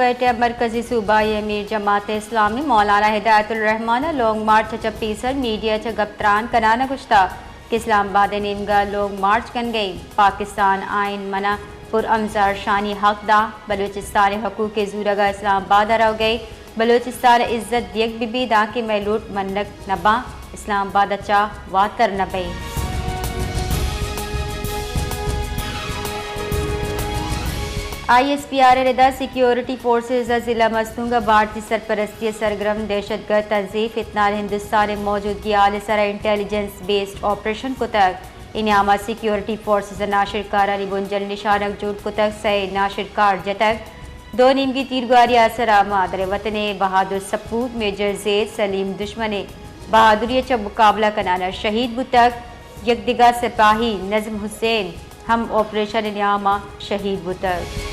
क्वेटा मरकजी सूबाई अमीर जमात इस्लामी मौलाना हिदायतुर रहमान लॉन्ग मार्च चपीसर मीडिया च गप्तरान कनाना गुश्ता कि इस्लामाबाद निनगा लॉन्ग मार्च कन गई पाकिस्तान आइन मना पुर अमजार शानी हकदा बलूचिस्तान हकूक जूरगा इस्लामाबाद रह गई बलूचिस्तान इज्जत दियक बिबी दा कि मैं लूट मनक नबा इस्लामाबाद अच्छा वात कर नबई। ISPR रिदा सिक्योरिटी फोर्सेज जिला मस्तूंगा भारतीय सरपरस्ती सरगर्म दहशतगर्द तंजीफ इतनाल हिंदुस्तान मौजूदगी आल सरा इंटेलिजेंस बेस्ड ऑपरेशन कुतक इनामा सिक्योरिटी फोर्सेज नाशिरकार अली बुंजल निशानक जूट कुतक सैद नाशिरकार जतक दो नीमगी तीरगारी असरा मादर वतने बहादुर सपूत मेजर जैद सलीम दुश्मने बहादुरी च मुकाबला कनाना शहीद बुतक यकदिगा सिपाही नजम हुसैन हम ऑपरेशन इनामा शहीद बुतक।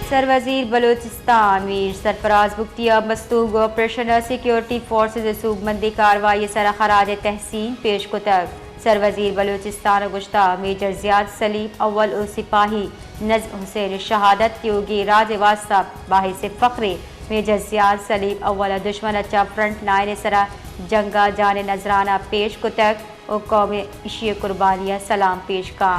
सरवजीर बलूचिस्तान मीर सरफराज बुख्तिया मस्तूग ऑपरेशन सिक्योरिटी फोर्सेज सूबमंदी कार्रवाई सरा खराज तहसीन पेश कुतक सरवजीर बलूचिस्तान गुश्ता मेजर जियाद सलीम अव्वल उल सिपाही नज़्म हुसैन शहादत योगी राज वास्ता बाहिस फ़ख्रे मेजर जियाद सलीम अव्वल दुश्मन अच्छा फ्रंट लाइन सरा जंगा जाने नजराना पेश कुतक और कौम इशिय कुर्बानियाँ सलाम पेश का।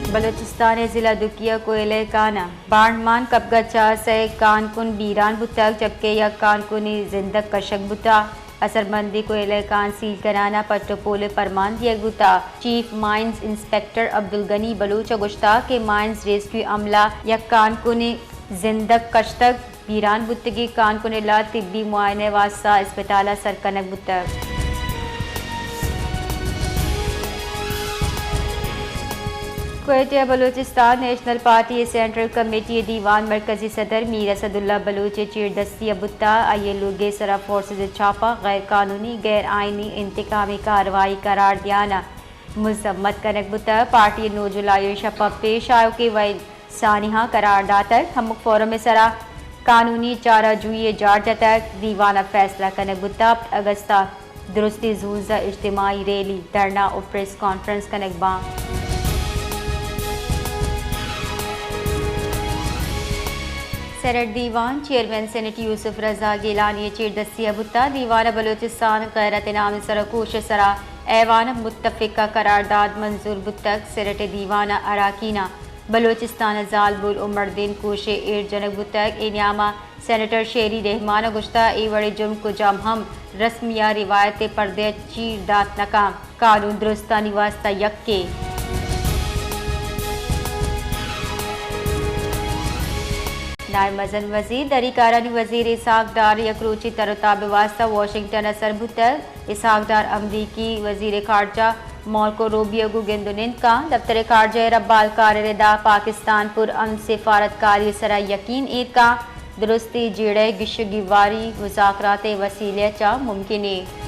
बलूचिस्तान जिला दुकिया कोयले काना बाणमान कबगचा से कानकुन बीरान बुतक जबकि यह कानकुनी जिंदक कशक बुता असरबंदी कोयले कान सील कराना पट्टोपोले परमान दिया बुता chief mines inspector Abdul Gani Baloch गुश्ता के माइंस रेस्क्यू अमला या कानकुनी जिंदक कशतक बीरान बुतगी कानकुन ला तिब्बी मुआयने वास्ता अस्पताल सरकनक बुतक। Quetta Balochistan national party central committee दीवान मरकजी सदर मीर असदुल्ला बलूच चीरदस्ती अबुत्ता अयलुगे सरा फोर्सेज छापा गैर कानूनी गैर आइनी इंतकामी कार्रवाई करार दियाना मुजम्मत कनक बुता पार्टी 9 जुलाई शपा पेश आयो के वही सानिहा करार दातर हम फोरम में सरा कानूनी चारा जुए जार जतक दीवाना फैसला कनक बुता अगस्ता दुरुस्ती जूजा इज्तिमाई रैली धरना और प्रेस कॉन्फ्रेंस कनक बा। सेनेट दीवान चेयरमैन सेनेट यूसुफ रजा गिलानी चीरदस्ती अबुत्ता दीवान बलूचिस्तान गैरत नाम सरकूश सरा ऐवान मुत्तफ़िका करारदाद मंजूर बुतक सेनेट दीवाना अराकीना बलूचिस्तान जालबुल उमरदीन कोशे एर जनक बुतक इनामा सेनेटर शेरी रहमान गुश्ता ए बड़े जुर्म को जाम हम रस्मिया रिवायत पर्दे चीर दात नकाम कानून दुरुस्ता निवास्ता यक्के। नायब मजन वजीर दरीकारानी वजीर इसाकदार यकरूची तरताब वास्ता वाशिंगटन असर बुतक इसाकदार अमरीकी वजीर खारजा मॉर्को रूबियो गुगेंदुनिन का दफ्तर खारजा रब्बाल कारदा पाकिस्तान पुर अमन सिफारतकारी सरा यकीन ईद का दुरुस्ती जेड़े गिशगिवारी मुज़ाकरात वसीले चा मुमकिन है।